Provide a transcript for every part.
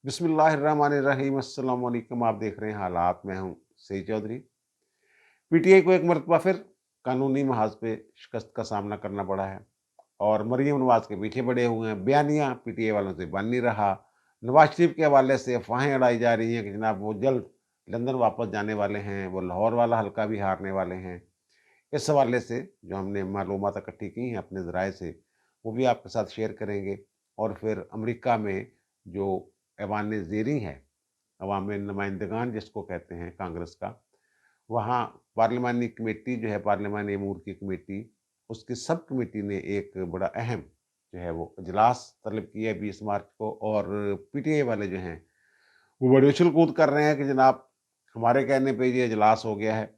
बिस्मिल्लाहिर्रहमानिर्रहीम। अस्सलाम वालेकुम। आप देख रहे हैं हालात। मैं हूं सईद चौधरी। पीटीआई को एक मरतबा फिर कानूनी महाज पे शिकस्त का सामना करना पड़ा है और मरीम नवाज के पीछे पड़े हुए हैं। बयानिया पीटीआई वालों से बन नहीं रहा। नवाज शरीफ के हवाले से अफवाहें उड़ाई जा रही हैं कि जनाब वो जल्द लंदन वापस जाने वाले हैं, वो लाहौर वाला हल्का भी हारने वाले हैं। इस हवाले से जो हमने मालूमात इकट्ठी की हैं अपने ज़राए से, वो भी आपके साथ शेयर करेंगे। और फिर अमेरिका में जो ऐवान ज़ेरी है, अवाम नुमाइंदगान जिसको कहते हैं कांग्रेस का, वहाँ पार्लिमानी कमेटी जो है, पार्लिमानी अमूर की कमेटी, उसकी सब कमेटी ने एक बड़ा अहम जो है वो इजलास तलब किया है 20 मार्च को। और पीटीआई वाले जो हैं वो बड़ी उछल कूद कर रहे हैं कि जनाब हमारे कहने पे ये इजलास हो गया है,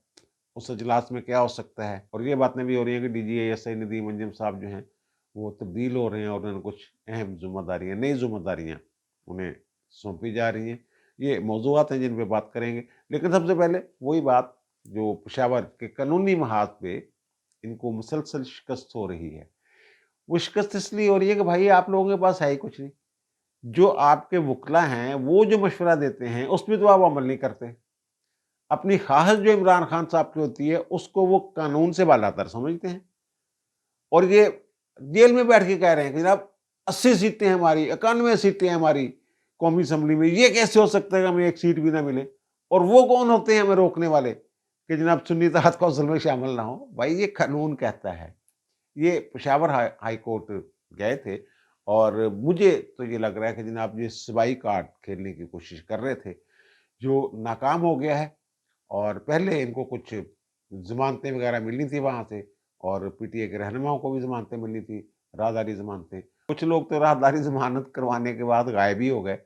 उस इजलास में क्या हो सकता है। और ये बातें भी हो रही हैं कि डीजीआईएसआई नदीम अंजुम साहब जो हैं वो तब्दील हो रहे हैं और उन्हें कुछ अहम जिम्मेदारियाँ, नई जिम्मेदारियाँ उन्हें सौंपी जा रही हैं। ये मौज़ूआत हैं जिन पे बात करेंगे। लेकिन सबसे पहले वही बात जो पेशावर के कानूनी महाज पे इनको मुसलसल शिकस्त हो रही है। वो शिकस्त इसलिए हो रही है कि भाई आप लोगों के पास है ही कुछ नहीं। जो आपके वकला हैं वो जो मशवरा देते हैं उस पे तो आप अमल नहीं करते। अपनी ख्वाहिश जो इमरान खान साहब की होती है उसको वो कानून से बालातर समझते हैं। और ये जेल में बैठ के कह रहे हैं कि जनाब 80 सीटें हैं हमारी, 91 सीटें हैं हमारी कौमी असम्बली में, ये कैसे हो सकता है कि हमें एक सीट भी ना मिले। और वो कौन होते हैं हमें रोकने वाले कि जनाब सुन्नी इत्तेहाद कौंसिल में शामिल ना हो। भाई ये कानून कहता है। ये पेशावर हाई कोर्ट गए थे और मुझे तो ये लग रहा है कि जनाब ये सिपाही कार्ड खेलने की कोशिश कर रहे थे जो नाकाम हो गया है। और पहले इनको कुछ ज़मानतें वगैरह मिलनी थी वहाँ से और पीटीआई के रहनुमाओं को भी ज़मानतें मिलनी थी, राहदारी ज़मानतें। कुछ लोग तो राहदारी ज़मानत करवाने के बाद गायब ही हो गए,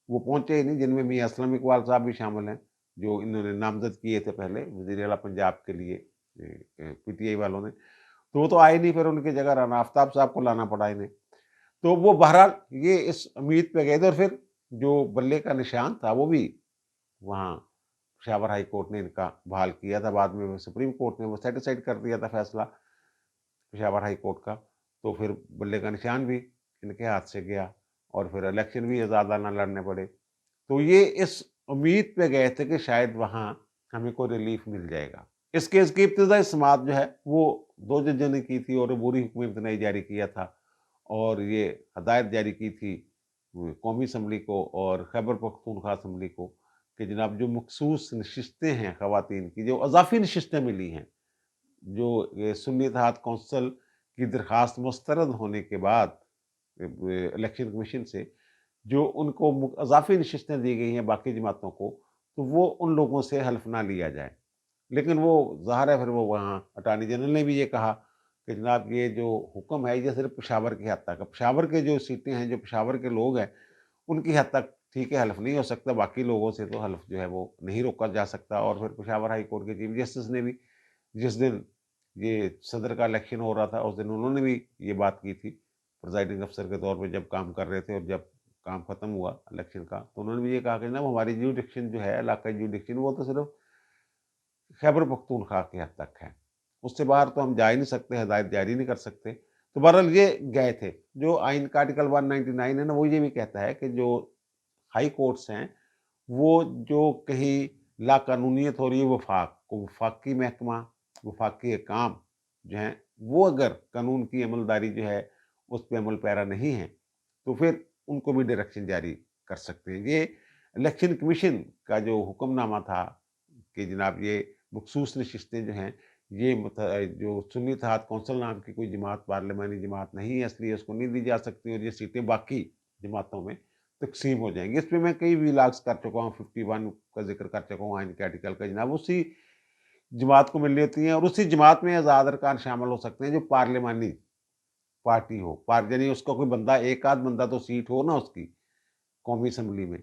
वो पहुँचे ही नहीं, जिनमें मियाँ असलम इकबाल साहब भी शामिल हैं, जो इन्होंने नामज़द किए थे पहले वज़ीर आला पंजाब के लिए पीटीआई वालों ने। तो वो तो आए नहीं, फिर उनकी जगह राना आफ्ताब साहब को लाना पड़ा इन्हें। तो वो बहरहाल ये इस उम्मीद पे गए थे और फिर जो बल्ले का निशान था वो भी वहाँ पेशावर हाई कोर्ट ने इनका बहाल किया था। बाद में वो सुप्रीम कोर्ट ने वो सेटिसाइड कर दिया था फैसला पेशावर हाई कोर्ट का। तो फिर बल्ले का निशान भी इनके हाथ से गया और फिर इलेक्शन भी आज़ादाना लड़ने पड़े। तो ये इस उम्मीद पे गए थे कि शायद वहाँ हमें कोई रिलीफ मिल जाएगा। इस केस की इब्तिदाई समाअत जो है वो 2 जजों ने की थी और अबूरी हुक्म इम्तनाई जारी किया था और ये हदायत जारी की थी कौमी असम्बली को और खैबर पख्तूनख्वा असम्बली को कि जनाब जो मखसूस नशिस्तें हैं ख़वातीन की, जो अज़ाफ़ी नशिस्तें मिली हैं, जो ये सुन्नी इत्तेहाद कौंसिल की दरख़्वास्त मुस्तरद होने के बाद इलेक्शन कमीशन से जो उनको अज़ाफ़ी नशिस्तें दी गई हैं बाकी जमातों को, तो वो उन लोगों से हल्फ़ ना लिया जाए। लेकिन वो ज़ाहिर है फिर वो वहाँ अटॉर्नी जनरल ने भी ये कहा कि जनाब ये जो हुक्म है ये सिर्फ़ पेशावर की हद तक है। पेशावर के जो सीटें हैं, जो पेशावर के लोग हैं, उनकी हद तक ठीक है हल्फ़ नहीं हो सकता, बाकी लोगों से तो हल्फ़ जो है वो नहीं रोका जा सकता। और फिर पेशावर हाई कोर्ट के चीफ जस्टिस ने भी जिस दिन ये सदर का इलेक्शन हो रहा था उस दिन उन्होंने भी ये बात की थी, प्रिज़ाइडिंग अफ़सर के तौर पे जब काम कर रहे थे और जब काम ख़त्म हुआ इलेक्शन का, तो उन्होंने भी ये कहा कि जनाब हमारी ज्यूरिडिक्शन जो है, इलाकाई ज्यूरिडिक्शन, वो तो सिर्फ़ खैबर पख्तूनख्वा की हद तक है। उससे बाहर तो हम जा ही नहीं सकते, हदायत जारी नहीं कर सकते। तो बहरहाल ये गए थे। जो आइन का आर्टिकल 199 है ना, वो ये भी कहता है कि जो हाई कोर्ट्स हैं, वो जो कहीं लाक़ानूनीयत हो रही है वफ़ाक़ को, वफ़ाक़ी महकमा, वफ़ाक़ी अहकाम जो हैं, वो अगर कानून की अमलदारी जो है, उस पे अमल पैरा नहीं है, तो फिर उनको भी डायरेक्शन जारी कर सकते हैं। ये इलेक्शन कमीशन का जो हुक्मनामा था कि जनाब ये मखसूस नशिस्तें जो हैं, ये जो सुन्नी इत्तेहाद कौंसिल नाम की कोई जमात पार्लिमानी जमात नहीं है, इसलिए उसको नहीं दी जा सकती और ये सीटें बाकी जमातों में तक़सीम हो जाएँगी। इस पे मैं कई व्लॉग्स कर चुका हूँ, 51 का ज़िक्र कर चुका हूँ आइन के आर्टिकल का। जनाब उसी जमात को मिल लेती हैं और उसी जमात में आज़ाद अरकान शामिल हो सकते हैं जो पार्लिमानी पार्टी हो। यानी उसका कोई बंदा, एक आध बंदा तो सीट हो ना उसकी कौमी असम्बली में।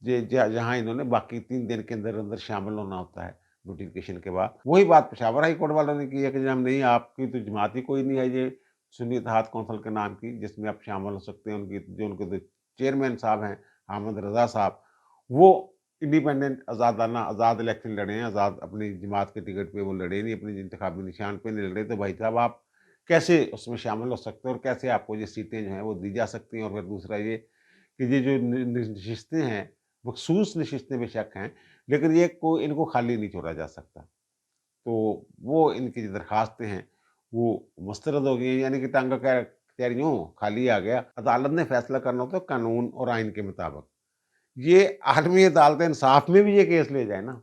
जे जहाँ इन्होंने बाकी 3 दिन के अंदर-अंदर शामिल होना होता है नोटिफ़िकेशन के बाद। वही बात पेशावर हाई कोर्ट वालों ने की है कि जनाब नहीं, आपकी तो जमात ही कोई नहीं है ये सुन्नी इत्तेहाद कौंसिल के नाम की जिसमें आप शामिल हो सकते हैं। उनके जो चेयरमैन साहब हैं, हामिद रज़ा साहब, वो इंडिपेंडेंट आज़ादाना आज़ाद इलेक्शन लड़े हैं, आज़ाद अपनी जमात के टिकट पे वो लड़े नहीं, अपने इंतखाबी निशान पे नहीं लड़े। तो भाई साहब आप कैसे उसमें शामिल हो सकते हैं और कैसे आपको ये सीटें जो हैं वो दी जा सकती हैं। और फिर दूसरा ये कि ये जो नशिस्तें हैं, मखसूस नशिस्तें बेशक हैं, लेकिन ये को इनको खाली नहीं छोड़ा जा सकता। तो वो इनकी जो दरखास्तें हैं, वो मुस्तरद हो गई हैं, यानी कि टांगा कह रही हूँ, खाली आ गया। अदालत ने फैसला करना होता है कानून और आइन के मुताबिक। ये आलमी अदालत इंसाफ में भी ये केस ले जाए ना,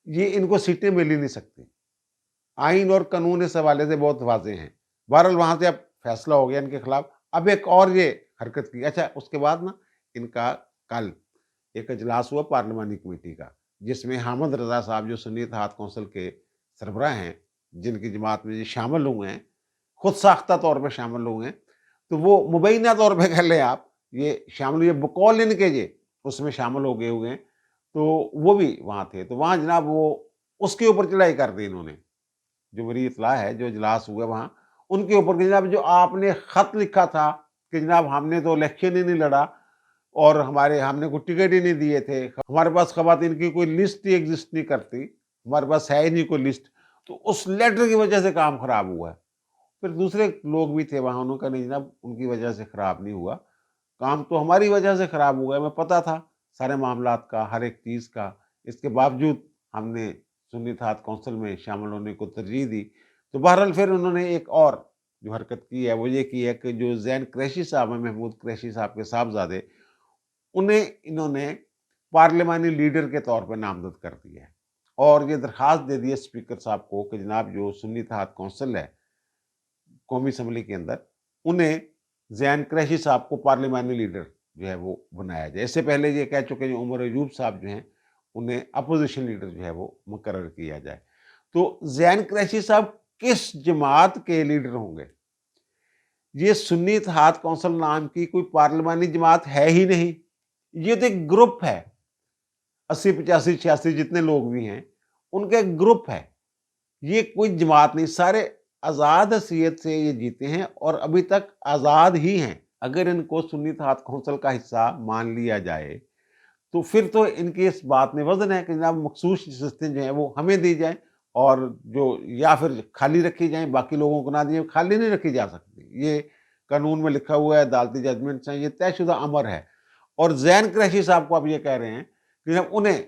ये इनको सीटें मिल ही नहीं सकती। आइन और कानून इस हवाले से बहुत वाज़ेह हैं। बहरहाल वहाँ से अब फैसला हो गया इनके खिलाफ। अब एक और ये हरकत की। अच्छा, उसके बाद ना इनका कल एक इजलास हुआ पार्लिमानी कमेटी का, जिसमें हामिद रज़ा साहब जो सुन्नी इत्तेहाद कौंसिल के सरबराह हैं, जिनकी जमात में ये शामिल हुए हैं, खुद साख्ता तौर पे शामिल हुए हैं, तो वो मुबैना तौर पे कह लें आप, ये शामिल हुए बकौल इनके ये उसमें शामिल हो गए हुए हैं, तो वो भी वहाँ थे। तो वहाँ जनाब वो उसके ऊपर चढ़ाई कर दी इन्होंने। जो मेरी इत्तला है, जो इजलास हुआ वहाँ, उनके ऊपर कि जनाब जो आपने ख़त लिखा था कि जनाब हमने तो इलेक्शन ही नहीं लड़ा और हमने कोई टिकट ही नहीं दिए थे, हमारे पास ख़वातीन की कोई लिस्ट ही एग्ज़िस्ट नहीं करती, हमारे पास है ही नहीं कोई लिस्ट, तो उस लेटर की वजह से काम ख़राब हुआ है। फिर दूसरे लोग भी थे वहाँ, उन्होंने कहा नहीं जनाब उनकी वजह से ख़राब नहीं हुआ, काम तो हमारी वजह से ख़राब हुआ है, हमें पता था सारे मामलात का, हर एक चीज़ का, इसके बावजूद हमने सुन्नी इत्तेहाद कौंसिल में शामिल होने को तरजीह दी। तो बहरहाल फिर उन्होंने एक और जो हरकत की है, वो ये की है कि जो ज़ैन कुरैशी साहब हैं, महमूद कुरैशी साहब के साहबज़ादे, उन्हें इन्होंने पार्लिमानी लीडर के तौर पे नामज़द कर दिया है और ये दरख़्वास्त दे दी है स्पीकर साहब को कि जनाब जो सुन्नी इत्तेहाद कौंसिल है, कौमी असम्बली के अंदर, उन्हें ज़ैन कुरैशी साहब को पार्लिमानी लीडर जो है वो बनाया जाए। इससे पहले ये कह चुके हैं जो उमर अयूब साहब जो हैं, उन्हें अपोज़िशन लीडर जो है वो मुकर्रर किया जाए। तो ज़ैन कुरैशी साहब किस जमात के लीडर होंगे? ये सुन्नी इत्तेहाद कौंसिल नाम की कोई पार्लिमानी जमात है ही नहीं। ये तो एक ग्रुप है। 80, 85, 86 जितने लोग भी हैं, उनका एक ग्रुप है। ये कोई जमात नहीं, सारे आज़ाद हैसियत से ये जीते हैं और अभी तक आज़ाद ही हैं। अगर इनको सुन्नी इत्तेहाद कौंसिल का हिस्सा मान लिया जाए, तो फिर तो इनकी इस बात में वज़न है कि जनाब मखसूस नशिस्तें जो हैं वो हमें दी जाएँ और जो या फिर खाली रखी जाएँ, बाकी लोगों को ना दी जाएँ, खाली नहीं रखी जा सकती। ये कानून में लिखा हुआ है, अदालती जजमेंट्स हैं, ये तयशुदा अमर है। और ज़ैन कुरैशी साहब को आप ये कह रहे हैं कि जब उन्हें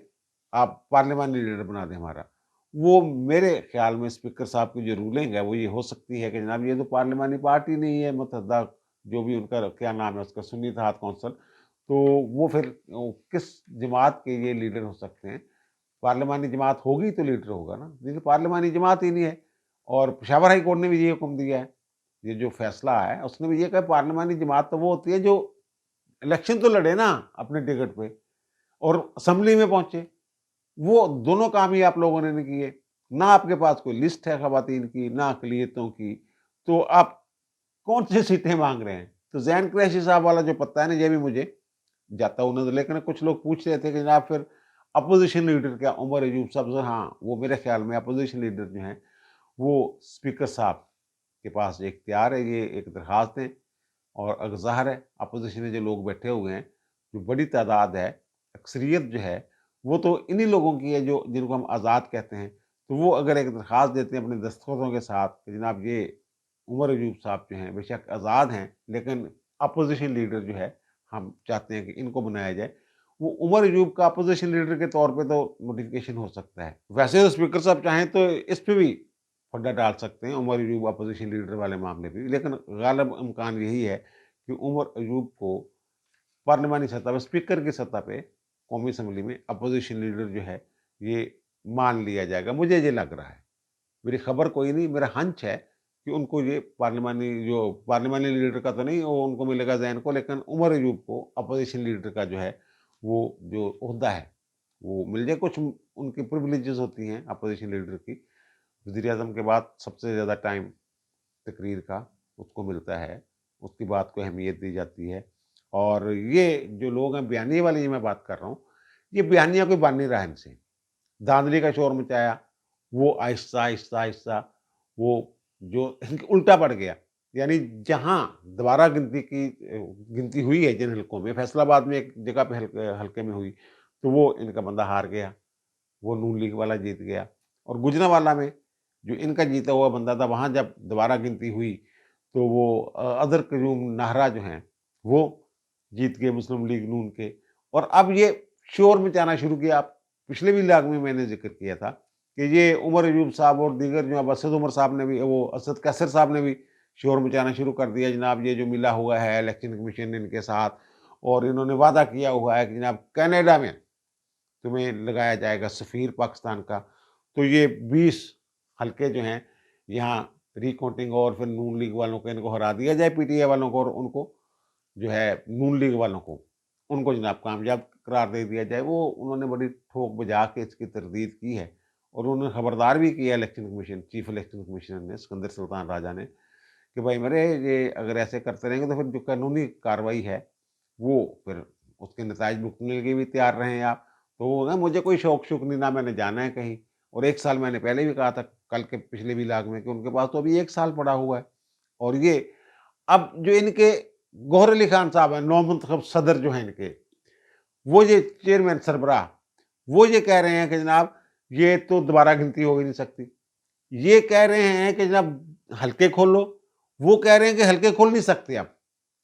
आप पार्लिमानी लीडर बना दें हमारा, वो मेरे ख़्याल में स्पीकर साहब की जो रूलिंग है वो ये हो सकती है कि जनाब ये तो पार्लिमानी पार्टी नहीं है, मुतहद्दा जो भी उनका क्या नाम है उसका, सुन्नी इत्तेहाद कौंसिल, तो वो फिर किस जमात के ये लीडर हो सकते हैं? पार्लिमानी जमात होगी तो लीडर होगा ना, लेकिन पार्लिमानी जमात ही नहीं है। और पेशावर हाई कोर्ट ने भी ये हुक्म दिया है, ये जो फैसला है उसने भी ये कहा पार्लिमानी जमात तो वो होती है जो इलेक्शन तो लड़े ना अपने टिकट पे और असेंबली में पहुंचे, वो दोनों काम ही आप लोगों ने नहीं किए। ना आपके पास कोई लिस्ट है खवातीन की, ना अक़लियतों की, तो आप कौन सी सीटें मांग रहे हैं? तो ज़ैन कुरैशी साहब वाला जो पता है ना, ये भी मुझे जाता हुआ नज़र, लेकिन कुछ लोग पूछ रहे थे कि जनाब फिर अपोज़िशन लीडर क्या उमर अयूब साहब? हाँ, वो मेरे ख़्याल में अपोज़िशन लीडर जो हैं, वो स्पीकर साहब के पास ये इख्तियार है, ये एक दरख़्वास्त दें और ज़ाहिर है अपोज़िशन में जो लोग बैठे हुए हैं, जो बड़ी तादाद है, अक्सरियत जो है, वो तो इन्हीं लोगों की है जो जिनको हम आज़ाद कहते हैं। तो वो अगर एक दरख़्वास्त देते हैं अपने दस्तखतों के साथ कि जनाब ये उमर अयूब साहब जो हैं बेशक आज़ाद हैं, लेकिन अपोज़िशन लीडर जो है हम चाहते हैं कि इनको बनाया जाए। वो उमर अयूब का अपोज़िशन लीडर के तौर पे तो नोटिफ़िकेशन हो सकता है। वैसे तो स्पीकर साहब चाहें तो इस पे भी फंडा डाल सकते हैं, उमर अयूब अपोज़िशन लीडर वाले मामले पे भी, लेकिन ग़ालिब इम्कान यही है कि उमर अयूब को पार्लिमानी सतह पे, स्पीकर की सतह पे कौमी असम्बली में अपोज़िशन लीडर जो है, ये मान लिया जाएगा। मुझे ये लग रहा है। मेरी खबर कोई नहीं, मेरा हंच है कि उनको ये पार्लिमानी लीडर का तो नहीं, वो उनको मिलेगा ज़ैन को, लेकिन उमर अयूब को अपोज़िशन लीडर का जो है, वो जो ओहदा है, वो मिल जाए। कुछ उनकी प्रिविलेजेस होती हैं अपोज़िशन लीडर की। वज़ीर-ए-आज़म के बाद सबसे ज़्यादा टाइम तकरीर का उसको मिलता है, उसकी बात को अहमियत दी जाती है। और ये जो लोग हैं बयानिए वाली जो मैं बात कर रहा हूँ, ये बयानिया कोई बन नहीं रहा है इनसे। धांधली का शोर मचाया, वो आहिस्ता, आहिस्ता, आहिस्ता वो जो उल्टा पड़ गया। यानी जहाँ दोबारा गिनती हुई है जिन हलकों में, फैसलाबाद में एक जगह पे हलके में हुई, तो वो इनका बंदा हार गया, वो नून लीग वाला जीत गया। और गुजरांवाला में जो इनका जीता हुआ बंदा था, वहाँ जब दोबारा गिनती हुई, तो वो अदर क्यूम नाहरा जो हैं, वो जीत गए मुस्लिम लीग नून के। और अब ये शोर मचाना शुरू किया। पिछले भी लाग में मैंने ज़िक्र किया था कि ये उमर अयूब साहब और दीगर जो अब असद उमर साहब ने भी, वो असद कैसर साहब ने भी शोर मचाना शुरू कर दिया, जनाब ये जो मिला हुआ है इलेक्शन कमीशन इनके साथ, और इन्होंने वादा किया हुआ है कि जनाब कनाडा में तुम्हें लगाया जाएगा सफ़ीर पाकिस्तान का। तो ये 20 हलके जो हैं यहाँ रिकाउंटिंग, और फिर नून लीग वालों को इनको हरा दिया जाए, पीटीआई वालों को, और उनको जो है नून लीग वालों को, उनको जनाब कामयाब करार दे दिया जाए। वो उन्होंने बड़ी ठोक बजा के इसकी तरदीद की है, और उन्होंने खबरदार भी किया election commission, chief election commissioner ने, सिकंदर सुल्तान राजा ने, कि भाई मेरे ये अगर ऐसे करते रहेंगे तो फिर जो कानूनी कार्रवाई है वो फिर उसके नताइज भुगतने के लिए भी तैयार रहें आप। तो ना मुझे कोई शौक नहीं, ना मैंने जाना है कहीं। और 1 साल मैंने पहले भी कहा था कल के पिछले विलाग में कि उनके पास तो अभी 1 साल पड़ा हुआ है। और ये अब जो इनके गौहर अली खान साहब हैं, नौमुंतखब सदर जो हैं इनके, वो ये चेयरमैन सरबराह, वो ये कह रहे हैं कि जनाब ये तो दोबारा गिनती हो ही नहीं सकती। ये कह रहे हैं कि जनाब हलके खोलो, वो कह रहे हैं कि हलके खोल नहीं सकते आप।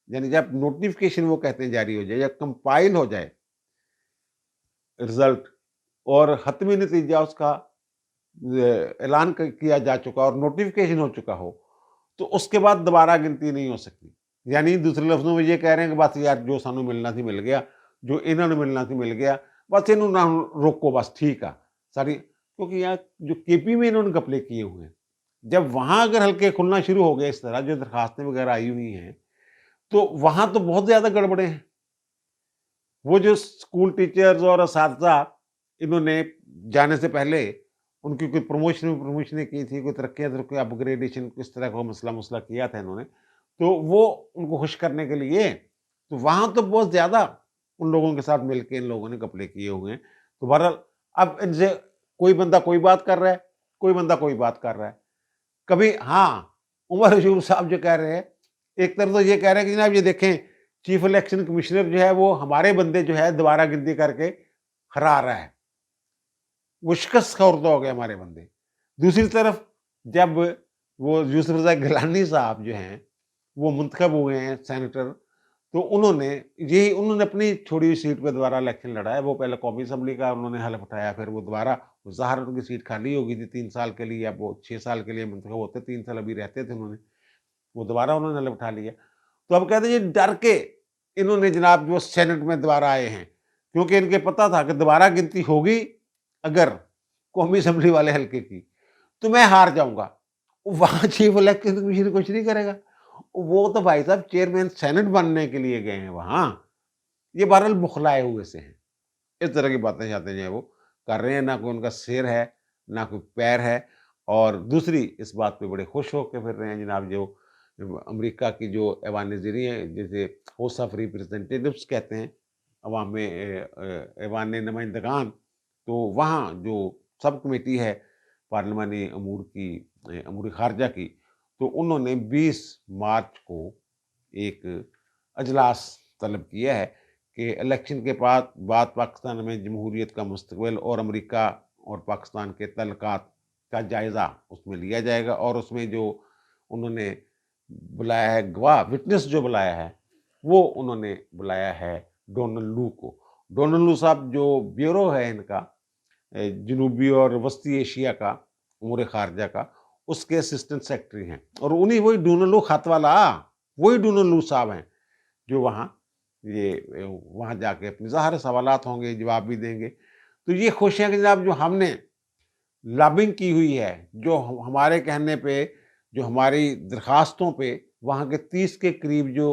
यानी जब नोटिफ़िकेशन वो कहते हैं जारी हो जाए या कंपाइल हो जाए रिज़ल्ट, और हतमी नतीजा उसका ऐलान किया जा चुका और नोटिफ़िकेशन हो चुका हो, तो उसके बाद दोबारा गिनती नहीं हो सकती। यानी दूसरे लफ्ज़ों में ये कह रहे हैं कि बस यार जो सानू मिलना सी मिल गया, जो इन्हां नूं मिलना सी मिल गया, बस इन्हूं ना रोको, बस ठीक आ सारी। क्योंकि यहाँ जो केपी में इन्होंने घपले किए हुए हैं, जब वहाँ अगर हल्के खुलना शुरू हो गए इस तरह जो दरखास्तें वगैरह आई हुई हैं, तो वहाँ तो बहुत ज़्यादा गड़बड़ें हैं। वो जो स्कूल टीचर्स और असातिज़ा इन्होंने जाने से पहले उनकी कोई प्रमोशनें की थी, कोई तरक्कियाँ अपग्रेडेशन इस तरह का मसला किया था इन्होंने, तो वो उनको खुश करने के लिए, तो वहाँ तो बहुत ज़्यादा उन लोगों के साथ मिलके इन लोगों ने घपले किए हुए हैं। तो बहरहाल अब इनसे कोई बंदा कोई बात कर रहा है, कोई बंदा कोई बात कर रहा है। कभी हाँ, उमर अयूब साहब जो कह रहे हैं, एक तरफ तो ये कह रहे हैं कि जनाब ये देखें चीफ इलेक्शन कमिश्नर जो है वो हमारे बंदे जो है दोबारा गिनती करके हरा रहा है। वो शिकस्त ख़ोर्दा हो गए हमारे बंदे। दूसरी तरफ जब वो यूसुफ रज़ा गिलानी साहब जो हैं, वो मुंतखब हुए हैं सेनेटर, तो उन्होंने अपनी छोड़ी हुई सीट पे दोबारा इलेक्शन लड़ा है। वो पहले कौमी असम्बली का उन्होंने हलफ उठाया, फिर वो दोबारा, ज़ाहिर उनकी सीट खाली हो गई थी 3 साल के लिए, अब वो 6 साल के लिए मुंतखब होते, 3 साल अभी रहते थे उन्होंने, वो दोबारा उन्होंने हलफ उठा लिया। तो अब कहते हैं ये डर के इन्होंने जनाब जो सेनेट में दोबारा आए हैं, क्योंकि इनके पता था कि दोबारा गिनती होगी अगर कौमी असम्बली वाले हल्के की, तो मैं हार जाऊँगा। वहाँ चीफ इलेक्शन कमीशन कुछ नहीं करेगा। वो तो भाई साहब चेयरमैन सेनेट बनने के लिए गए हैं वहाँ। ये बहरहाल बौखलाए हुए से हैं। इस तरह की बातें-शातें जो है वो कर रहे हैं, ना कोई उनका सिर है, ना कोई पैर है। और दूसरी इस बात पे बड़े खुश होके फिर रहे हैं जनाब जो अमेरिका की जो ऐवान-ए-ज़री है, जिसे हाउस ऑफ रिप्रेजेंटेटिव्स कहते हैं, ऐवान नुमाइंदगान, तो वहाँ जो सब कमेटी है पार्लिमानी अमूर की, अमूर ख़ारजा की, तो उन्होंने 20 मार्च को एक अजलास तलब किया है कि इलेक्शन के बाद पाकिस्तान में जमहूरियत का मुस्तक़बिल और अमेरिका और पाकिस्तान के तल्लुकात का जायज़ा उसमें लिया जाएगा। और उसमें जो उन्होंने बुलाया है गवाह, विटनेस जो बुलाया है, वो उन्होंने बुलाया है डोनाल्ड लू को। डोनाल्ड लू साहब जो ब्यूरो है इनका जनूबी और वस्ती एशिया का, उमूर ख़ारजा का, उसके असिस्टेंट सेक्रेटरी हैं। और उन्हीं वही डोनाल्ड लू खतवाला, वही डोनाल्ड लू साहब हैं जो वहाँ वहाँ जाके अपने ज़ाहिर सवालात होंगे, जवाब भी देंगे। तो ये खुश हैं कि जनाब जो हमने लॉबिंग की हुई है, जो हमारे कहने पे, जो हमारी दरखास्तों पे वहाँ के 30 के करीब जो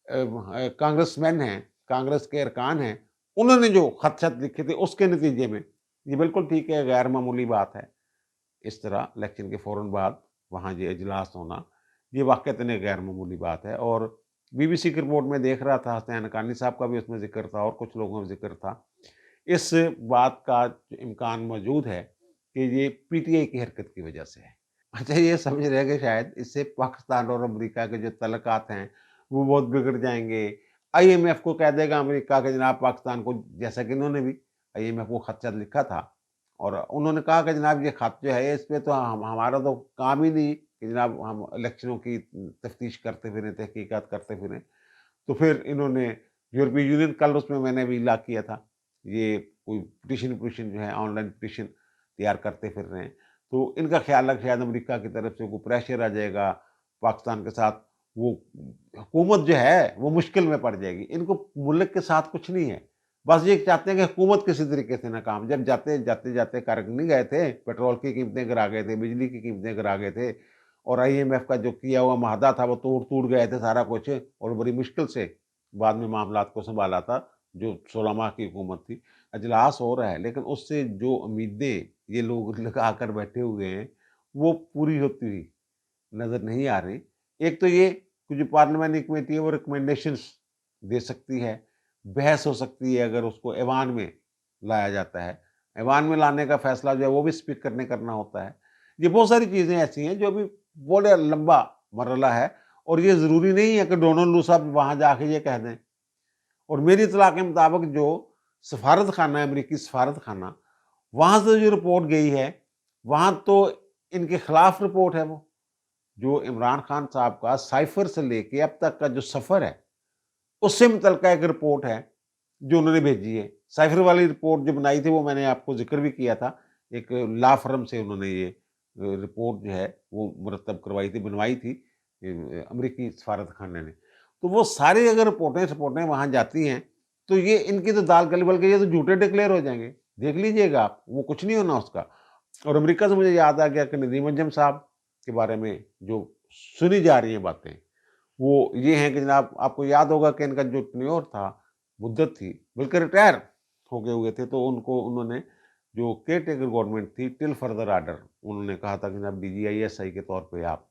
कांग्रेसमैन हैं, कांग्रेस के अरकान हैं, उन्होंने जो खत-शत लिखे थे उसके नतीजे में, ये बिल्कुल ठीक है, गैर मामूली बात है। इस तरह इलेक्शन के फ़ौरन बाद वहाँ ये इजलास होना, ये वाक़ईतन एक गैर मामूली बात है। और बीबीसी की रिपोर्ट में देख रहा था, हसनैन हक्कानी साहब का भी उसमें ज़िक्र था और कुछ लोगों का ज़िक्र था। इस बात का इम्कान मौजूद है कि ये पीटीआई की हरकत की वजह से है। अच्छा, ये समझ रहे हैं कि शायद इससे पाकिस्तान और अमेरिका के जो तल्लुकात हैं, वो बहुत बिगड़ जाएँगे। आईएमएफ को कह देगा अमेरिका कि जनाब पाकिस्तान को, जैसा कि इन्होंने भी आईएमएफ को खत-शत लिखा था, और उन्होंने कहा कि जनाब ये खत जो है इस पे तो हमारा तो काम ही नहीं कि जनाब हम इलेक्शनों की तफ्तीश करते फिरें, तहकीकात करते फिरें। تو پھر انہوں نے یورپی یونین کل اس میں میں نے بھی لا کیا تھا، یہ کوئی پٹیشن جو ہے آن لائن پٹیشن تیار کرتے پھر رہے ہیں، تو ان کا خیال ہے کہ شاید امریکہ کی طرف سے کوئی پریشر آ جائے گا پاکستان کے ساتھ، وہ حکومت جو ہے وہ مشکل میں پڑ جائے گی۔ ان کو ملک کے ساتھ کچھ نہیں ہے، بس یہ چاہتے ہیں کہ حکومت کسی طریقے سے ناکام، جب جاتے کارک نہیں گئے تھے، پیٹرول کی قیمتیں گرا گئے تھے، بجلی کی قیمتیں گرا گئے تھے، اور IMF کا جو کیا ہوا معاہدہ تھا وہ توڑ گئے تھے سارا کچھ، اور بڑی مشکل سے بعد میں معاملات کو سنبھالا تھا جو 16 ماہ کی حکومت تھی۔ اجلاس ہو رہا ہے لیکن اس سے جو امیدیں یہ لوگ لگا کر بیٹھے ہوئے ہیں وہ پوری ہوتی ہوئی نظر نہیں آ رہی۔ ایک تو یہ کہ جو پارلیمانی کمیٹی ہے وہ ریکمنڈیشنز دے سکتی ہے، بحث ہو سکتی ہے اگر اس کو ایوان میں لایا جاتا ہے، ایوان میں لانے کا فیصلہ جو ہے وہ بھی اسپیکر نے کرنا ہوتا ہے۔ یہ بہت ساری چیزیں ایسی ہیں جو ابھی بڑا لمبا مرحلہ ہے، اور یہ ضروری نہیں ہے کہ ڈونلڈ لو صاحب وہاں جا کے یہ کہہ دیں۔ اور میری اطلاع کے مطابق جو سفارت خانہ ہے، امریکی سفارت خانہ، وہاں سے جو رپورٹ گئی ہے وہاں تو ان کے خلاف رپورٹ ہے، وہ جو عمران خان صاحب کا سائفر سے لے کے اب تک کا جو سفر ہے اس سے متعلقہ ایک رپورٹ ہے جو انہوں نے بھیجی ہے۔ سائفر والی رپورٹ جو بنائی تھی وہ میں نے آپ کو ذکر بھی کیا تھا، ایک لا فرم سے انہوں نے یہ رپورٹ جو ہے وہ مرتب کروائی تھی، بنوائی تھی امریکی سفارت خانے نے۔ تو وہ ساری اگر رپورٹیں وہاں جاتی ہیں تو یہ ان کی تو دال گلی، بلکہ یہ تو جھوٹے ڈکلیئر ہو جائیں گے، دیکھ لیجئے گا آپ، وہ کچھ نہیں ہونا اس کا۔ اور امریکہ سے مجھے یاد آ گیا کہ ندیم انجم صاحب کے بارے میں جو سنی جا رہی ہیں باتیں وہ یہ ہیں کہ جناب آپ کو یاد ہوگا کہ ان کا جو ٹینیور تھا، مدت تھی، بلکہ ریٹائر ہو گئے تھے، تو انہوں نے جو کیئر ٹیکر گورنمنٹ تھی ٹل فردر آرڈر، انہوں نے کہا تھا کہ جناب DGISI کے طور پہ آپ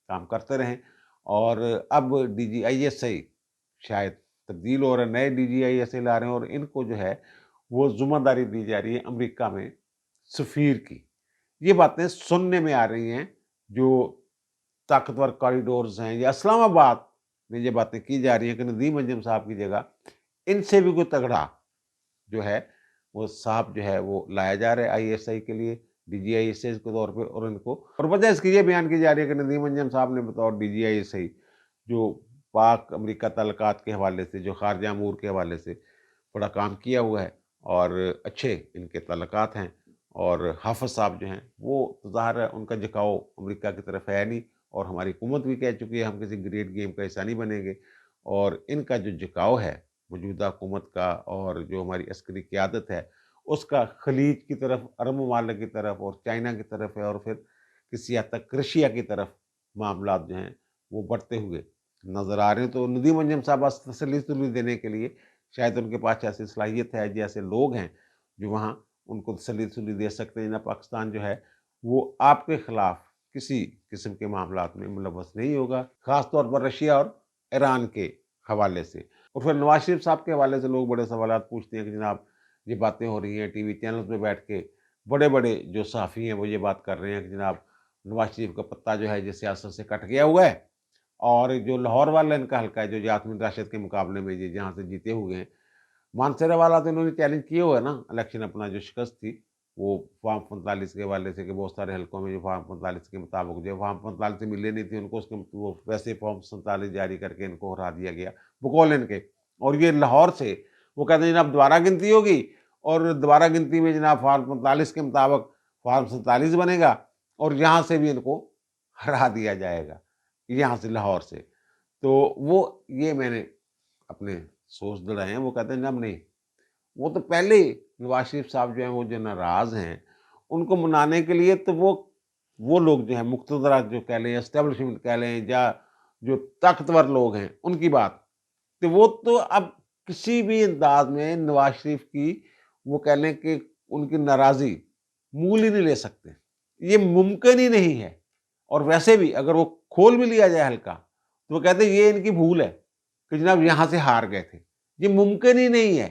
کام کرتے رہیں، اور اب DGISI شاید تبدیل ہو رہا ہے، نئے DGISI لا رہے ہیں، اور ان کو جو ہے وہ ذمہ داری دی جا رہی ہے امریکہ میں سفیر کی۔ یہ باتیں سننے میں آ رہی ہیں، جو طاقتور کاریڈورز ہیں، یا اسلام آباد میں یہ باتیں کی جا رہی ہیں کہ ندیم انجم صاحب کی جگہ ان سے بھی کوئی تگڑا جو ہے وہ صاحب جو ہے وہ لایا جا رہا ہے ISI کے لیے، DGISI کے طور پہ، اور ان کو، اور وجہ اس کی یہ بیان کی جا رہی ہے کہ ندیم انجم صاحب نے بطور DGISI جو پاک امریکہ تعلقات کے حوالے سے، جو خارجہ امور کے حوالے سے بڑا کام کیا ہوا ہے، اور اچھے ان کے تعلقات ہیں، اور حافظ صاحب جو ہیں وہ ظاہر ہے ان کا جھکاؤ امریکہ کی طرف ہے نہیں، اور ہماری حکومت بھی کہہ چکی ہے ہم کسی گریٹ گیم کا حصہ نہیں بنیں گے، اور ان کا جو جھکاؤ ہے موجودہ حکومت کا، اور جو ہماری عسکری قیادت ہے اس کا خلیج کی طرف، عرب ممالک کی طرف اور چائنا کی طرف ہے، اور پھر کسی حد تک رشیا کی طرف معاملات جو ہیں وہ بڑھتے ہوئے نظر آ رہے ہیں۔ تو ندیم انجم صاحب بس تسلی دینے کے لیے شاید ان کے پاس ایسی صلاحیت ہے، جیسے لوگ ہیں جو وہاں ان کو تسلی دے سکتے ہیں، نہ پاکستان جو ہے وہ آپ کے خلاف کسی قسم کے معاملات میں ملوث نہیں ہوگا، خاص طور پر رشیا اور ایران کے حوالے سے۔ اور پھر نواز شریف صاحب کے حوالے سے لوگ بڑے سوالات پوچھتے ہیں کہ جناب یہ باتیں ہو رہی ہیں ٹی وی چینل پہ بیٹھ کے، بڑے بڑے جو صحافی ہیں وہ یہ بات کر رہے ہیں کہ جناب نواز شریف کا پتہ جو ہے یہ سیاست سے کٹ گیا ہوا ہے، اور جو لاہور والا ان کا حلقہ ہے جو یاسمین راشد کے مقابلے میں یہ جہاں سے جیتے ہوئے ہیں، مانسیرا والا تو انہوں نے چیلنج کیے ہوا ہے نا الیکشن، اپنا جو شکست تھی وہ فارم 45 کے حوالے سے، کہ بہت سارے حلقوں میں جو فارم 45 کے مطابق جو فارم 45 سے ملے نہیں تھے ان کو، اس کے وہ ویسے فارم 47 جاری کر کے ان کو ہرا دیا گیا بقول ان کے، اور یہ لاہور سے وہ کہتے ہیں جناب دوبارہ گنتی ہوگی، اور دوبارہ گنتی میں جناب فارم 45 کے مطابق فارم 47 بنے گا، اور یہاں سے بھی ان کو ہرا دیا جائے گا، یہاں سے لاہور سے۔ تو وہ یہ میں نے اپنے سوچ لڑائے ہیں، وہ کہتے ہیں جناب نہیں، وہ تو پہلے ہی نواز شریف صاحب جو ہیں وہ جو ناراض ہیں ان کو منانے کے لیے تو وہ لوگ جو ہیں مقتدرہ جو کہہ لیں، اسٹیبلشمنٹ کہہ لیں، یا جو طاقتور لوگ ہیں ان کی بات، تو وہ تو اب کسی بھی انداز میں نواز شریف کی وہ کہہ لیں کہ ان کی ناراضی مول ہی نہیں لے سکتے، یہ ممکن ہی نہیں ہے۔ اور ویسے بھی اگر وہ کھول بھی لیا جائے ہلکا تو وہ کہتے ہیں یہ ان کی بھول ہے کہ جناب یہاں سے ہار گئے تھے، یہ ممکن ہی نہیں ہے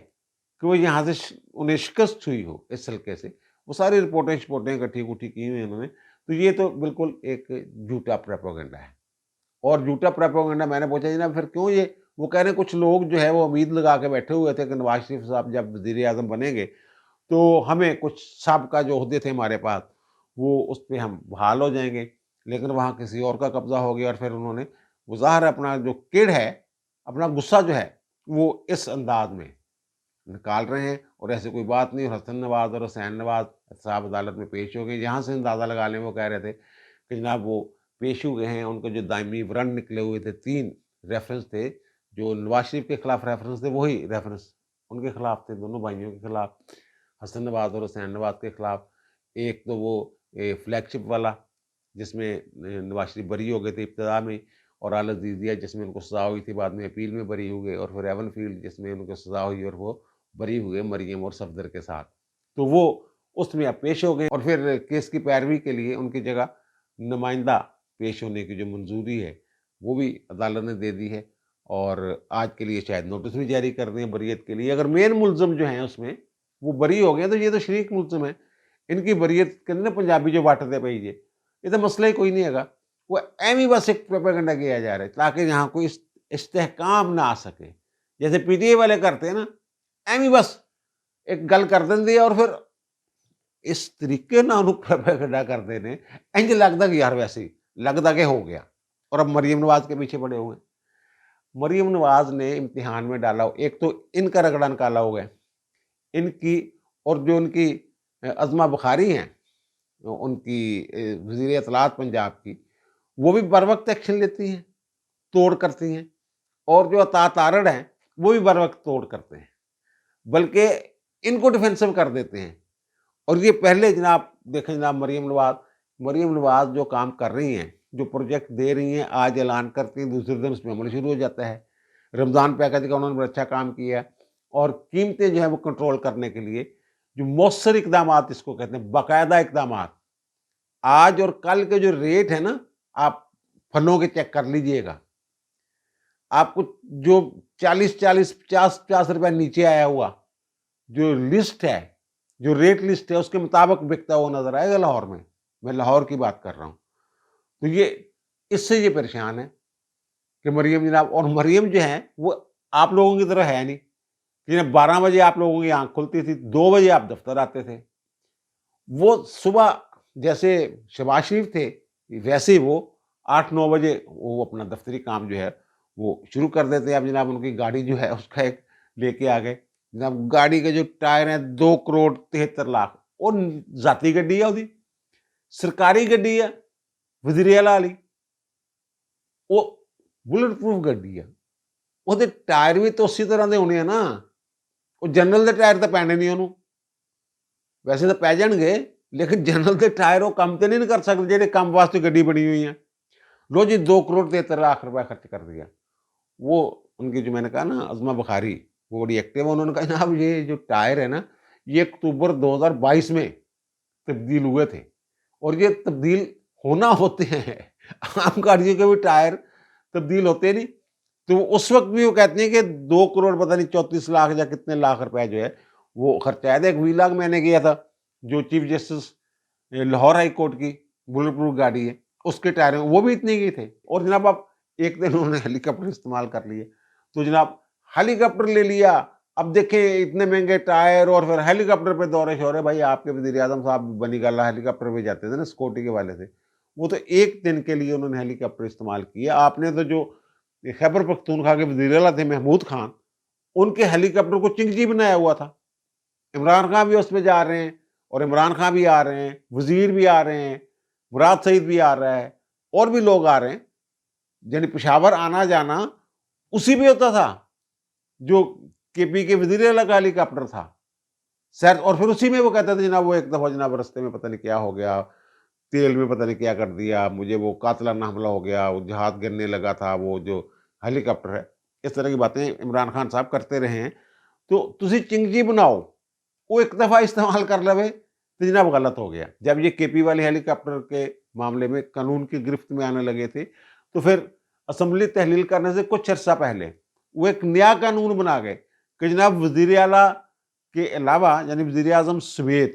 کہ وہ یہاں سے انہیں شکست ہوئی ہو اس حلقے سے۔ وہ ساری رپورٹیں اکٹھی کی ہوئی ہیں انہوں نے، تو یہ تو بالکل ایک جھوٹا پروپیگنڈا ہے، اور جھوٹا پروپیگنڈا میں نے پوچھا جناب پھر کیوں یہ، وہ کہہ رہے ہیں کچھ لوگ جو ہے وہ امید لگا کے بیٹھے ہوئے تھے کہ نواز شریف صاحب جب وزیر اعظم بنیں گے تو ہمیں کچھ سابقہ جو عہدے تھے ہمارے پاس وہ اس پہ ہم بحال ہو جائیں گے، لیکن وہاں کسی اور کا قبضہ ہو گیا، اور پھر انہوں نے وہ ظاہر اپنا جو کڑ ہے اپنا غصہ جو ہے وہ اس انداز میں نکال رہے ہیں، اور ایسی کوئی بات نہیں۔ اور حسن نواز اور حسین نواز صاحب عدالت میں پیش ہو گئے، جہاں سے اندازہ لگا لیں، وہ کہہ رہے تھے کہ جناب وہ پیش ہو گئے ہیں، ان کے جو دائمی ورن نکلے ہوئے تھے، 3 ریفرنس تھے، جو نواز شریف کے خلاف ریفرنس تھے وہی ریفرنس ان کے خلاف تھے، دونوں بھائیوں کے خلاف، حسن نواز اور حسین نواز کے خلاف۔ ایک تو وہ فلیگ شپ والا جس میں نواز شریف بری ہو گئے تھے ابتدا میں، اور آل عزیزیہ جس میں ان کو سزا ہوئی تھی، بعد میں اپیل میں بری ہو گئے، اور پھر ایون فیلڈ جس میں ان کو سزا ہوئی اور وہ بری ہوئے مریم اور صفدر کے ساتھ، تو وہ اس میں اب پیش ہو گئے، اور پھر کیس کی پیروی کے لیے ان کی جگہ نمائندہ پیش ہونے کی جو منظوری ہے وہ بھی عدالت نے دے دی ہے، اور آج کے لیے شاید نوٹس بھی جاری کر دیں بریت کے لیے۔ اگر مین ملزم جو ہیں اس میں وہ بری ہو گئے تو یہ تو شریک ملزم ہیں، ان کی بریت کرنے پنجابی جو واٹ دے پی جے، یہ تو مسئلہ ہی کوئی نہیں ہے گا۔ وہ ایویں بس ایک پروپیگنڈا کیا جا رہا ہے تاکہ یہاں کوئی استحکام نہ آ سکے، جیسے پی ٹی اے والے کرتے ہیں نا، ایویں بس ایک گل کر دیں اور پھر اس طریقے نہ انہوں پروپیگنڈا کرتے ہیں، انج لگتا کہ یار ویسے ہی لگتا کہ ہو گیا، اور اب مریم نواز کے پیچھے پڑے ہوئے ہیں۔ مریم نواز نے امتحان میں ڈالا، ایک تو ان کا رگڑا نکالا ہوا ہے ان کی، اور جو ان کی عظمہ بخاری ہیں ان کی وزیر اطلاعات پنجاب کی، وہ بھی بر وقت ایکشن لیتی ہیں، توڑ کرتی ہیں، اور جو عطا تارڑ ہیں وہ بھی بر وقت توڑ کرتے ہیں، بلکہ ان کو ڈیفینسو کر دیتے ہیں۔ اور یہ پہلے جناب دیکھیں جناب مریم نواز جو کام کر رہی ہیں، جو پروجیکٹ دے رہی ہیں، آج اعلان کرتی ہیں، دوسرے دن اس پہ عمل شروع ہو جاتا ہے۔ رمضان پیکج کا انہوں نے بڑا اچھا کام کیا ہے، اور قیمتیں جو ہیں وہ کنٹرول کرنے کے لیے جو مؤثر اقدامات اس کو کہتے ہیں، باقاعدہ اقدامات، آج اور کل کے جو ریٹ ہے نا، آپ پھلوں کے چیک کر لیجئے گا، آپ کو جو 40 روپے نیچے آیا ہوا جو لسٹ ہے، جو ریٹ لسٹ ہے، اس کے مطابق بکتا ہوا نظر آئے گا لاہور میں لاہور کی بات کر رہا ہوں۔ تو یہ اس سے یہ پریشان ہے کہ مریم جناب، اور مریم جو ہے وہ آپ لوگوں کی طرح ہے نہیں کہ 12 بجے آپ لوگوں کی آنکھ کھلتی تھی، 2 بجے آپ دفتر آتے تھے۔ وہ صبح جیسے شہباز شریف تھے ویسے ہی وہ 8-9 بجے وہ اپنا دفتری کام جو ہے وہ شروع کر دیتے۔ اب جناب ان کی گاڑی جو ہے اس کا ایک لے کے آ گئے جناب، گاڑی کے جو ٹائر ہیں 2,73,00,000، اور ذاتی گڈی ہے وہی، سرکاری گڈی ہے وزیر اعلیٰ والی، وہ بلٹ پروف گڈی ہے، وہ ٹائر بھی تو اسی طرح دے ہونے ہیں نا، وہ جنرل دے ٹائر تو پینے نہیں انہوں، ویسے تو پی جان گے لیکن جنرل کے ٹائر وہ کم تو نہیں کر سکتے جہے کم واسطے گڈی بنی ہوئی ہیں۔ لو جی 2,73,00,000 روپے خرچ کر دیا۔ وہ ان کی جو میں نے کہا نا عظمہ بخاری، وہ بڑی ایکٹیو، انہوں نے کہا جناب یہ جو ٹائر ہے نا، یہ اکتوبر 2022 میں تبدیل ہوئے تھے، اور یہ تبدیل ہونا ہوتے ہیں، عام گاڑیوں کے بھی ٹائر تبدیل ہوتے نہیں، تو اس وقت بھی وہ کہتے ہیں کہ 2 کروڑ پتہ نہیں 34 لاکھ یا کتنے لاکھ روپے جو ہے وہ خرچہ ہے۔ ایک ویلاگ میں نے کیا تھا جو chief justice Lahore high court کی بلٹ پروف گاڑی ہے، اس کے ٹائر وہ بھی اتنے ہی تھے، اور جناب اب ایک دن انہوں نے ہیلی کاپٹر استعمال کر لیے، تو جناب ہیلی کاپٹر لے لیا۔ اب دیکھیں اتنے مہنگے ٹائر، اور پھر ہیلی کاپٹر پہ دورے شورے، بھائی آپ کے وزیر اعظم صاحب بنی گالا ہیلی کاپٹر پہ جاتے تھے نا سکورٹی کے والے سے، وہ تو ایک دن کے لیے انہوں نے ہیلی کاپٹر استعمال کیا۔ آپ نے تو جو خیبر پختونخوا کے وزیر اعلیٰ تھے محمود خان، ان کے ہیلی کاپٹر کو چنگجی بنایا ہوا تھا، عمران خان بھی اس پہ جا رہے ہیں، اور عمران خان بھی آ رہے ہیں، وزیر بھی آ رہے ہیں، مراد سعید بھی آ رہا ہے، اور بھی لوگ آ رہے ہیں، یعنی پشاور آنا جانا اسی پہ ہوتا تھا جو کے پی کے وزیر اعلیٰ کا ہیلی کاپٹر تھا سر، اور پھر اسی میں وہ کہتے تھے جناب وہ ایک دفعہ جناب رستے میں پتہ نہیں کیا ہو گیا، تیل میں پتہ نہیں کیا کر دیا مجھے، وہ قاتلانہ حملہ ہو گیا، وہ جہاد گرنے لگا تھا وہ جو ہیلی کاپٹر ہے۔ اس طرح کی باتیں عمران خان صاحب کرتے رہے ہیں، تو تسی چنگجی بناؤ، وہ ایک دفعہ استعمال کر لوے تو جناب غلط ہو گیا۔ جب یہ کے پی والے ہیلی کاپٹر کے معاملے میں قانون کی گرفت میں آنے لگے تھے، تو پھر اسمبلی تحلیل کرنے سے کچھ عرصہ پہلے وہ ایک نیا قانون بنا گئے کہ جناب وزیر اعلیٰ کے علاوہ، یعنی وزیر اعظم سمیت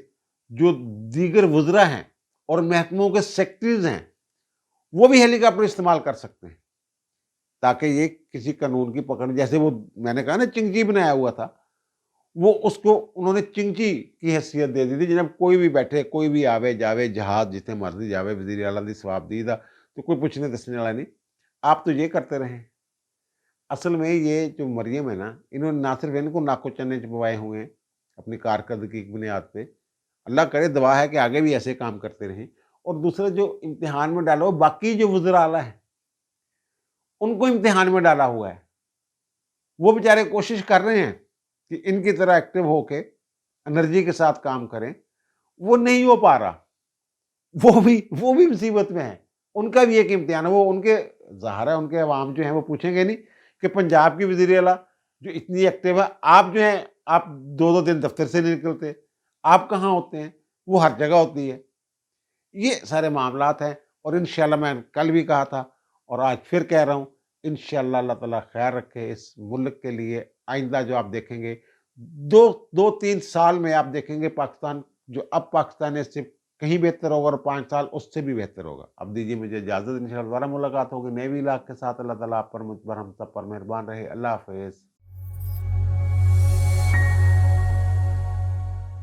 جو دیگر وزراء ہیں اور محکموں کے سیکرٹریز ہیں، وہ بھی ہیلی کاپٹر استعمال کر سکتے ہیں، تاکہ یہ کسی قانون کی پکڑ، جیسے وہ میں نے کہا نا چنگجی بنایا ہوا تھا، وہ اس کو انہوں نے چنگجی کی حیثیت دے دی تھی، جناب کوئی بھی بیٹھے، کوئی بھی آوے جاوے، جہاز جتنے مرضی جاوے، وزیر اعلیٰ دی ثواب دیدہ، تو کوئی پوچھنے دسنے والا نہیں۔ آپ تو یہ کرتے رہے، اصل میں یہ جو مریم ہے نا، انہوں نے نہ صرف ان کو ناکو چنے چبوائے ہوئے ہیں اپنی کارکردگی کی بنیاد پہ، اللہ کرے دعا ہے کہ آگے بھی ایسے کام کرتے رہیں، اور دوسرا جو امتحان میں ڈالا ہوا باقی جو وزراء اعلیٰ ہیں ان کو امتحان میں ڈالا ہوا ہے، وہ بیچارے کوشش کر رہے ہیں کہ ان کی طرح ایکٹیو ہو کے انرجی کے ساتھ کام کریں، وہ نہیں ہو پا رہا، وہ بھی مصیبت میں ہیں، ان کا بھی ایک امتحان ہے، وہ ان کے ظاہر ہے ان کے عوام جو ہیں وہ پوچھیں گے نہیں کہ پنجاب کی وزیر اعلیٰ جو اتنی ایکٹیو ہے، آپ جو ہیں آپ دو دو دن دفتر سے نہیں نکلتے، آپ کہاں ہوتے ہیں؟ وہ ہر جگہ ہوتی ہے۔ یہ سارے معاملات ہیں، اور انشاءاللہ میں نے کل بھی کہا تھا اور آج پھر کہہ رہا ہوں، انشاءاللہ اللہ تعالیٰ خیر رکھے اس ملک کے لیے۔ آئندہ جو آپ دیکھیں گے، دو دو تین سال میں آپ دیکھیں گے پاکستان جو اب پاکستان ہے اس سے کہیں بہتر ہوگا، اور 5 سال اس سے بھی بہتر ہوگا۔ اب دیجیے مجھے اجازت، انشاءاللہ دوبارہ ملاقات ہوگی نئے ولاگ کے ساتھ۔ اللہ تعالیٰ آپ پر، مجھ پر، ہم سب پر مہربان رہے۔ اللہ حافظ۔